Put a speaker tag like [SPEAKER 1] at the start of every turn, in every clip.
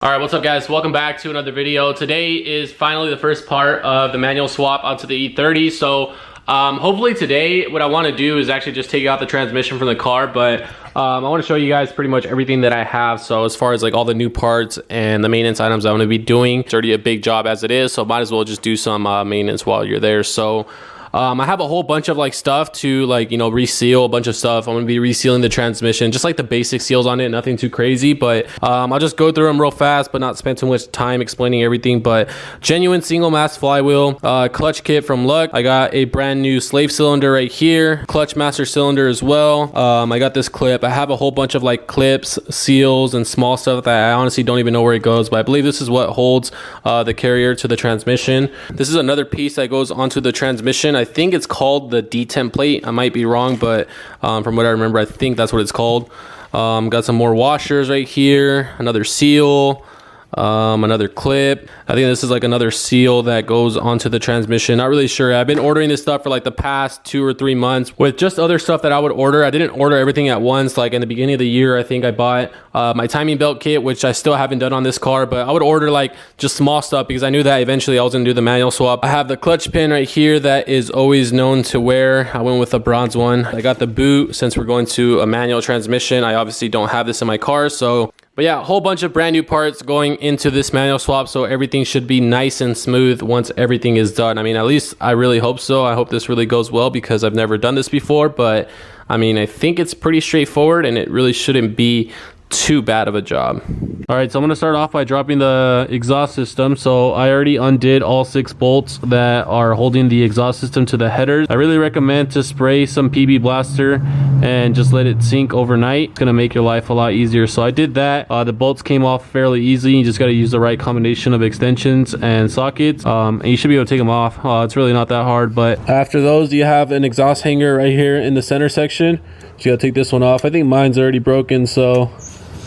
[SPEAKER 1] All right, what's up guys? Welcome back to another video. Today is finally the first part of the manual swap onto the E30. So hopefully today what I want to do is actually just take out the transmission from the car, but I want to show you guys pretty much everything that I have. So as far as like all the new parts and the maintenance items I'm going to be doing, it's already a big job as it is, so might as well just do some maintenance while you're there. So I have a whole bunch of like stuff to like, you know, reseal a bunch of stuff. I'm gonna be resealing the transmission, just like the basic seals on it, nothing too crazy, but I'll just go through them real fast, but not spend too much time explaining everything. But genuine single mass flywheel, clutch kit from Luck. I got a brand new slave cylinder right here, clutch master cylinder as well. I got this clip. I have a whole bunch of like clips, seals, and small stuff that I honestly don't even know where it goes, but I believe this is what holds the carrier to the transmission. This is another piece that goes onto the transmission. I think it's called the D10 plate. I might be wrong, but from what I remember, I think that's what it's called. Got some more washers right here, another seal, another clip. I think this is like another seal that goes onto the transmission. Not really sure. I've been ordering this stuff for like the past 2 or 3 months with just other stuff that I would order. I didn't order everything at once. Like in the beginning of the year, I think I bought my timing belt kit, which I still haven't done on this car, but I would order like just small stuff because I knew that eventually I was gonna do the manual swap. I have the clutch pin right here that is always known to wear. I went with a bronze one. I got the boot since we're going to a manual transmission. I obviously don't have this in my car, so but yeah, a whole bunch of brand new parts going into this manual swap, so everything should be nice and smooth once everything is done. I mean, at least I really hope so. I hope this really goes well because I've never done this before, but I mean, I think it's pretty straightforward and it really shouldn't be too bad of a job. All right, so I'm gonna start off by dropping the exhaust system. So I already undid all 6 bolts that are holding the exhaust system to the headers. I really recommend to spray some PB Blaster and just let it sink overnight. It's gonna make your life a lot easier. So I did that. The bolts came off fairly easy. You just gotta use the right combination of extensions and sockets, and you should be able to take them off. It's really not that hard. But after those, you have an exhaust hanger right here in the center section. So you gotta take this one off. I think mine's already broken, so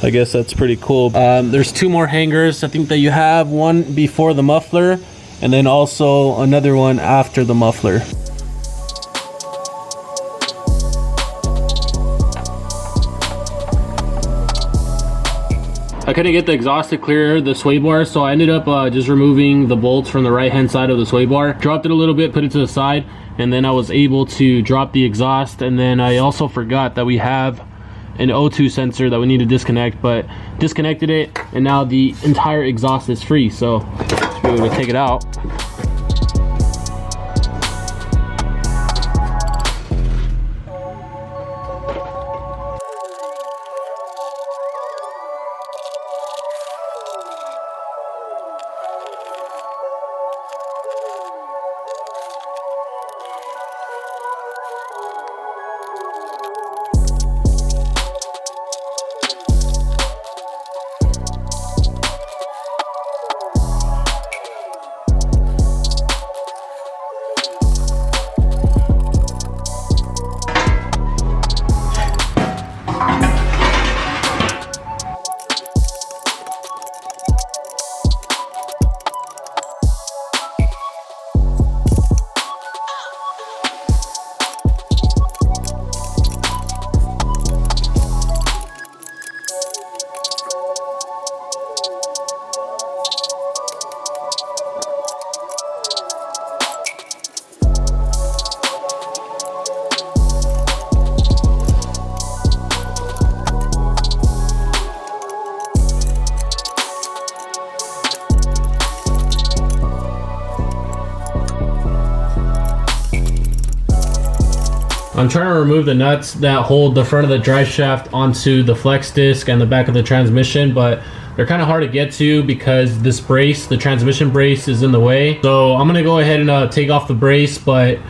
[SPEAKER 1] I guess that's pretty cool. There's 2 more hangers. I think that you have one before the muffler and then also another one after the muffler. I couldn't get the exhaust to clear the sway bar, so I ended up just removing the bolts from the right hand side of the sway bar. Dropped it a little bit, put it to the side, and then I was able to drop the exhaust. And then I also forgot that we have an O2 sensor that we need to disconnect, but disconnected it, and now the entire exhaust is free, so should be able to take it out. I'm trying to remove the nuts that hold the front of the drive shaft onto the flex disc and the back of the transmission, but they're kind of hard to get to because this brace, the transmission brace, is in the way. So I'm gonna go ahead and take off the brace, but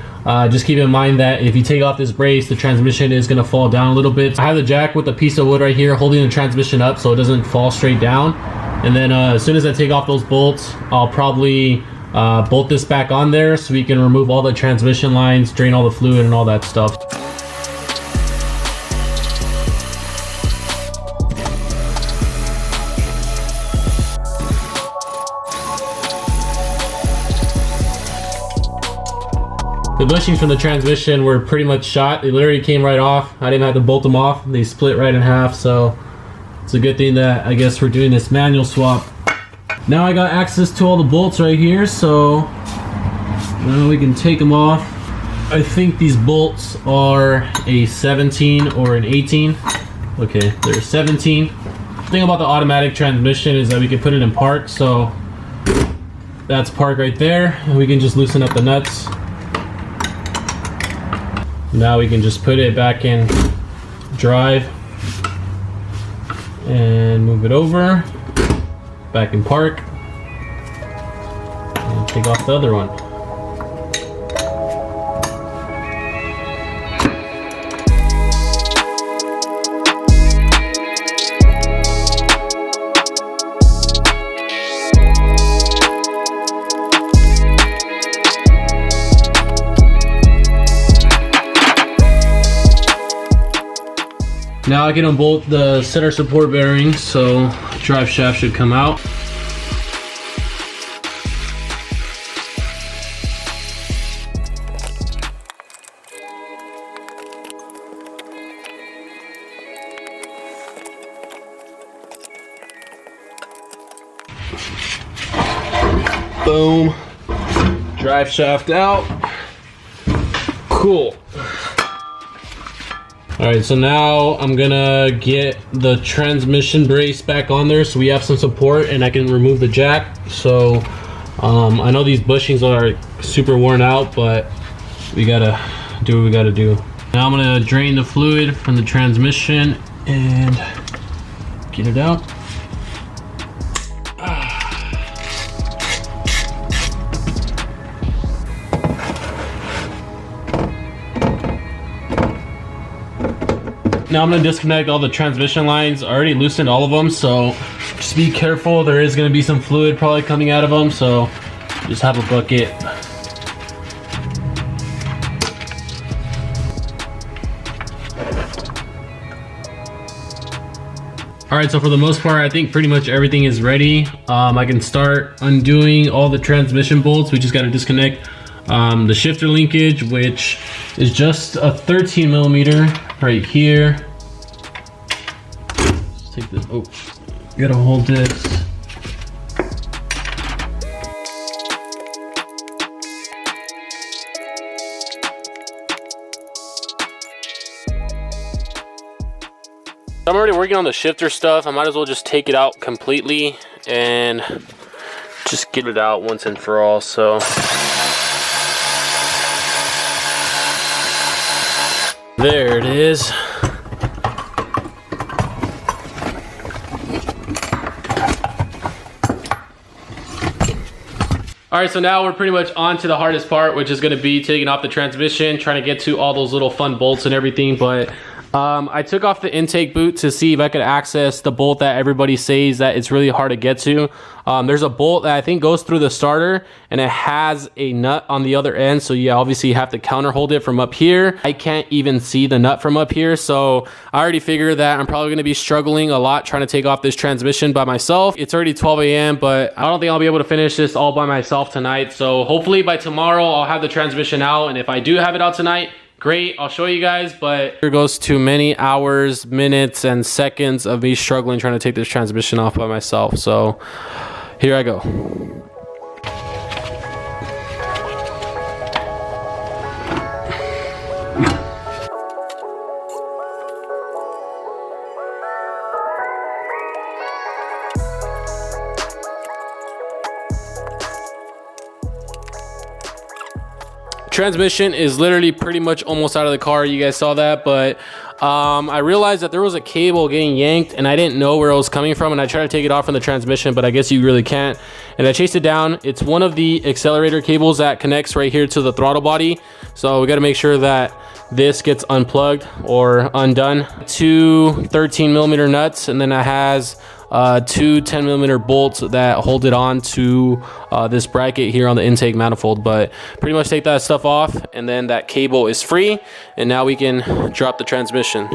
[SPEAKER 1] just keep in mind that if you take off this brace, the transmission is gonna fall down a little bit. I have the jack with a piece of wood right here holding the transmission up so it doesn't fall straight down. And then as soon as I take off those bolts, I'll probably bolt this back on there so we can remove all the transmission lines, drain all the fluid and all that stuff. The bushings from the transmission were pretty much shot. They literally came right off. I didn't have to bolt them off. They split right in half, so it's a good thing that I guess we're doing this manual swap. Now I got access to all the bolts right here, so now we can take them off. I think these bolts are a 17 or an 18. Okay, they're 17. The thing about the automatic transmission is that we can put it in park, so that's park right there, and we can just loosen up the nuts. Now we can just put it back in drive and move it over, back in park, and take off the other one. Now I can unbolt the center support bearing, so drive shaft should come out. Boom. Drive shaft out. Cool. Alright, so now I'm gonna get the transmission brace back on there so we have some support and I can remove the jack. So I know these bushings are super worn out, but we gotta do what we gotta do. Now I'm gonna drain the fluid from the transmission and get it out. Now I'm gonna disconnect all the transmission lines. I already loosened all of them, so just be careful. There is gonna be some fluid probably coming out of them, so just have a bucket. All right, so for the most part, I think pretty much everything is ready. I can start undoing all the transmission bolts. We just gotta disconnect the shifter linkage, which is just a 13 millimeter right here. Let's take this. Oh, gotta hold this. I'm already working on the shifter stuff. I might as well just take it out completely and just get it out once and for all. So there it is. All right, so now we're pretty much on to the hardest part, which is gonna be taking off the transmission, trying to get to all those little fun bolts and everything. But I took off the intake boot to see if I could access the bolt that everybody says that it's really hard to get to. There's a bolt that I think goes through the starter and it has a nut on the other end. So yeah, obviously you have to counter hold it from up here. I can't even see the nut from up here. So I already figured that I'm probably gonna be struggling a lot trying to take off this transmission by myself. It's already 12 a.m., but I don't think I'll be able to finish this all by myself tonight. So hopefully by tomorrow I'll have the transmission out. And if I do have it out tonight, great, I'll show you guys. But here goes to many hours, minutes, and seconds of me struggling trying to take this transmission off by myself. So here I go. Transmission is literally pretty much almost out of the car. You guys saw that, but I realized that there was a cable getting yanked and I didn't know where it was coming from, and I tried to take it off from the transmission, but I guess you really can't. And I chased it down. It's one of the accelerator cables that connects right here to the throttle body. So we got to make sure that this gets unplugged or undone. Two 13 millimeter nuts, and then it has two 10 millimeter bolts that hold it on to this bracket here on the intake manifold. But pretty much take that stuff off and then that cable is free, and now we can drop the transmission.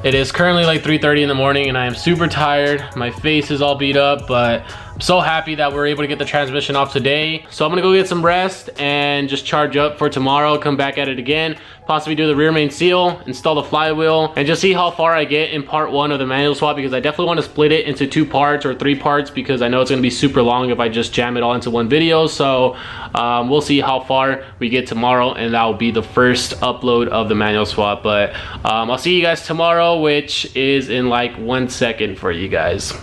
[SPEAKER 1] It is currently like 3:30 in the morning and I am super tired. My face is all beat up, but I'm so happy that we're able to get the transmission off today. So I'm gonna go get some rest and just charge up for tomorrow, come back at it again, possibly do the rear main seal, install the flywheel, and just see how far I get in part 1 of the manual swap, because I definitely want to split it into 2 parts or 3 parts, because I know it's gonna be super long if I just jam it all into one video. So we'll see how far we get tomorrow, and that will be the first upload of the manual swap. But I'll see you guys tomorrow, which is in like 1 second for you guys.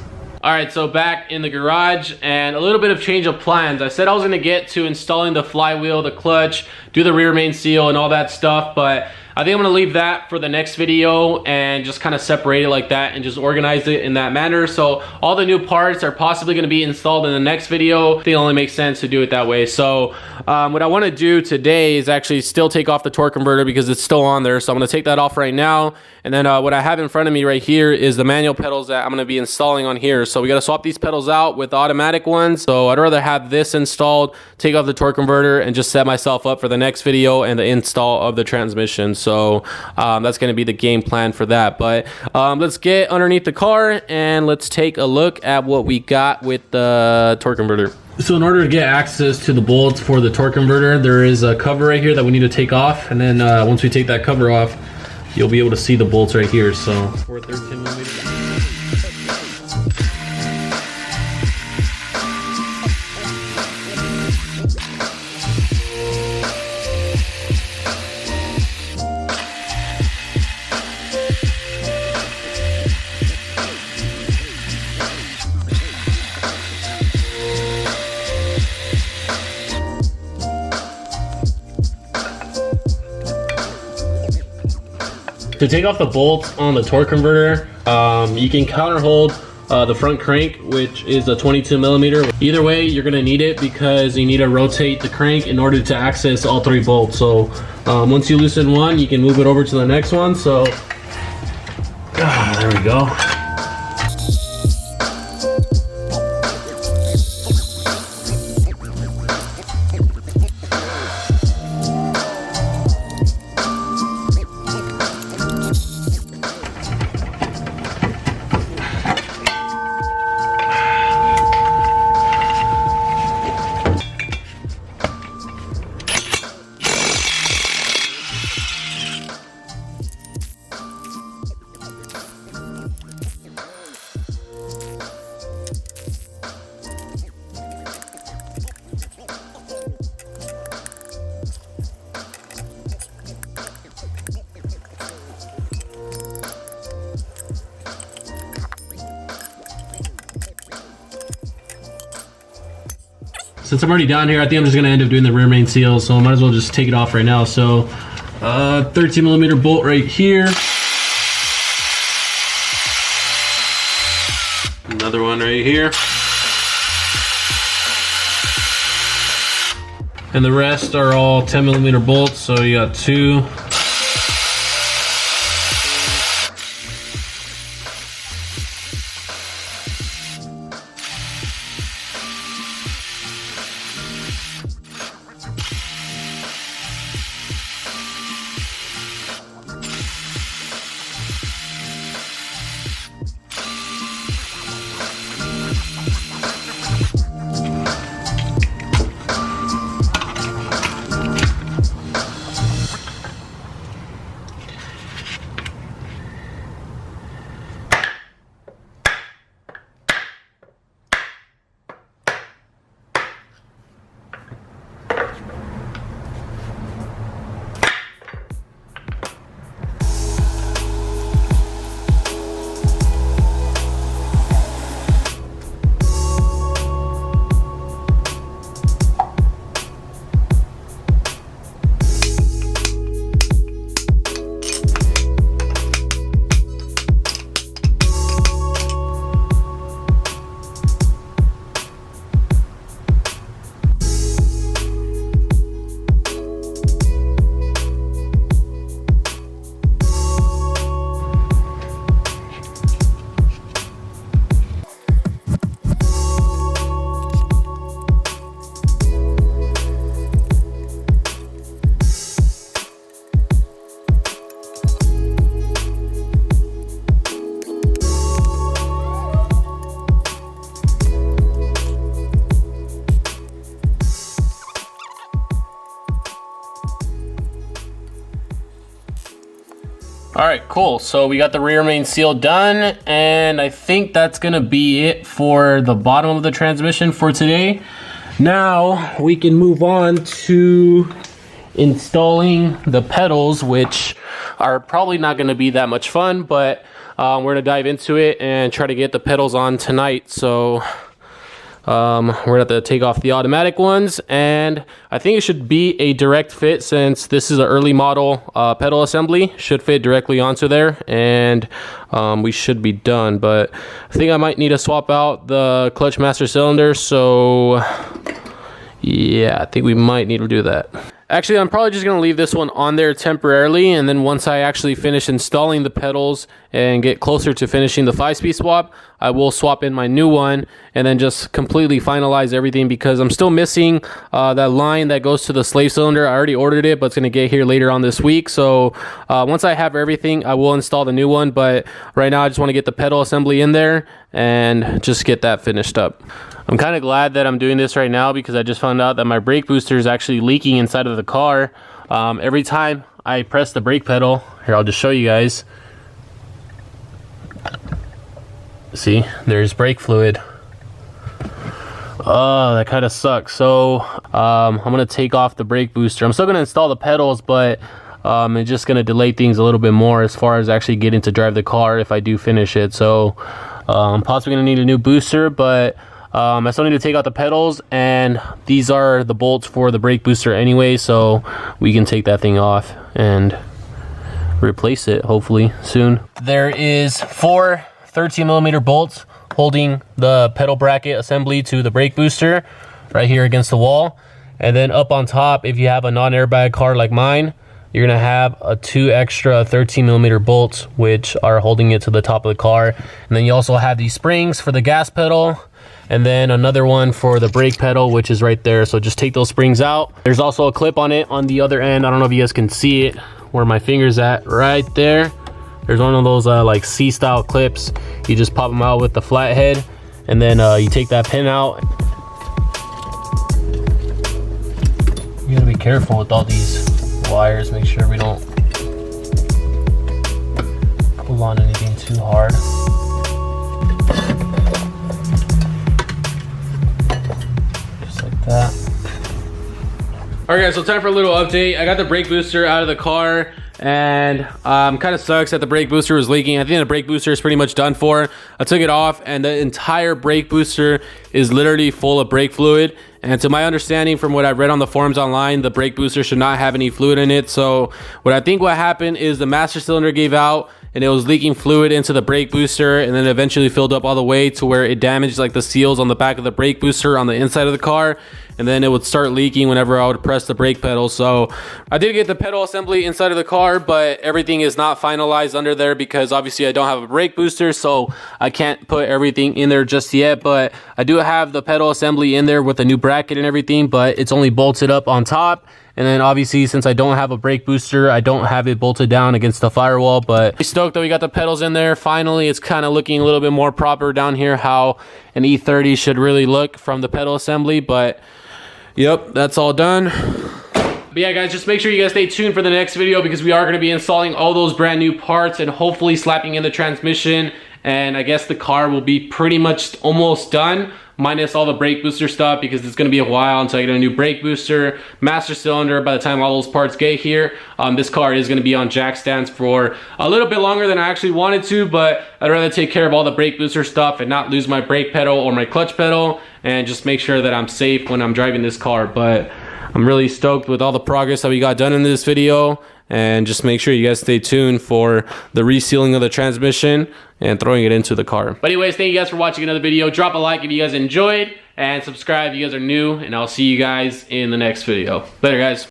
[SPEAKER 1] All right, so back in the garage and a little bit of change of plans. I said I was gonna get to installing the flywheel, the clutch, do the rear main seal and all that stuff, but I think I'm gonna leave that for the next video and just kind of separate it like that and just organize it in that manner. So all the new parts are possibly gonna be installed in the next video. I think it only makes sense to do it that way. So what I wanna do today is actually still take off the torque converter because it's still on there. So I'm gonna take that off right now. And then what I have in front of me right here is the manual pedals that I'm gonna be installing on here. So we gotta swap these pedals out with the automatic ones. So I'd rather have this installed, take off the torque converter, and just set myself up for the next video and the install of the transmission. So that's gonna be the game plan for that. But let's get underneath the car and let's take a look at what we got with the torque converter. So in order to get access to the bolts for the torque converter, there is a cover right here that we need to take off. And then once we take that cover off, you'll be able to see the bolts right here. So for 13 millimeters. To take off the bolts on the torque converter, you can counter hold the front crank, which is a 22 millimeter. Either way, you're gonna need it because you need to rotate the crank in order to access all 3 bolts. So once you loosen one, you can move it over to the next one. So there we go. Since I'm already down here, I think I'm just gonna end up doing the rear main seal, so I might as well just take it off right now. So 13 millimeter bolt right here. Another one right here. And the rest are all 10 millimeter bolts, so you got 2. All right, cool. So we got the rear main seal done, and I think that's gonna be it for the bottom of the transmission for today. Now we can move on to installing the pedals, which are probably not gonna be that much fun, but we're gonna dive into it and try to get the pedals on tonight. So we're gonna have to take off the automatic ones, and I think it should be a direct fit since this is an early model pedal assembly. Should fit directly onto there, and we should be done. But I think I might need to swap out the clutch master cylinder, so yeah, I think we might need to do that. Actually, I'm probably just going to leave this one on there temporarily, and then once I actually finish installing the pedals and get closer to finishing the 5-speed swap, I will swap in my new one and then just completely finalize everything, because I'm still missing that line that goes to the slave cylinder. I already ordered it, but it's going to get here later on this week. So once I have everything, I will install the new one, but right now I just want to get the pedal assembly in there and just get that finished up. I'm kind of glad that I'm doing this right now, because I just found out that my brake booster is actually leaking inside of the car. Every time I press the brake pedal, here, I'll just show you guys. See, there's brake fluid. Oh, that kind of sucks. So I'm gonna take off the brake booster. I'm still gonna install the pedals, but it's just gonna delay things a little bit more as far as actually getting to drive the car if I do finish it. So I'm possibly gonna need a new booster, but I still need to take out the pedals, and these are the bolts for the brake booster anyway, so we can take that thing off and replace it hopefully soon. There is 4 13mm bolts holding the pedal bracket assembly to the brake booster right here against the wall, and then up on top, if you have a non-airbag car like mine, you're gonna have 2 extra 13mm bolts which are holding it to the top of the car. And then you also have these springs for the gas pedal, and then another one for the brake pedal, which is right there. So just take those springs out. There's also a clip on it on the other end. I don't know if you guys can see it where my finger's at, right there. There's one of those like C-style clips. You just pop them out with the flathead, and then you take that pin out. You gotta be careful with all these wires. Make sure we don't pull on anything too hard. That. All right, guys, so time for a little update. I got the brake booster out of the car, and kind of sucks that the brake booster was leaking. I think the brake booster is pretty much done for. I took it off, and the entire brake booster is literally full of brake fluid. And to my understanding, from what I read on the forums online, the brake booster should not have any fluid in it. So what happened is the master cylinder gave out, and it was leaking fluid into the brake booster, and then eventually filled up all the way to where it damaged like the seals on the back of the brake booster on the inside of the car, and then it would start leaking whenever I would press the brake pedal. So I did get the pedal assembly inside of the car, but everything is not finalized under there because obviously I don't have a brake booster, so I can't put everything in there just yet. But I do have the pedal assembly in there with a new bracket and everything, but it's only bolted up on top. And then obviously, since I don't have a brake booster, I don't have it bolted down against the firewall. But I'm stoked that we got the pedals in there. Finally, it's kind of looking a little bit more proper down here, how an E30 should really look from the pedal assembly. But yep, that's all done. But yeah, guys, just make sure you guys stay tuned for the next video, because we are going to be installing all those brand new parts and hopefully slapping in the transmission. And I guess the car will be pretty much almost done, minus all the brake booster stuff, because it's going to be a while until I get a new brake booster, master cylinder. By the time all those parts get here, this car is going to be on jack stands for a little bit longer than I actually wanted to, but I'd rather take care of all the brake booster stuff and not lose my brake pedal or my clutch pedal, and just make sure that I'm safe when I'm driving this car. But I'm really stoked with all the progress that we got done in this video, and just make sure you guys stay tuned for the resealing of the transmission and throwing it into the car. But anyways, thank you guys for watching another video. Drop a like if you guys enjoyed, and subscribe if you guys are new, and I'll see you guys in the next video. Later, guys.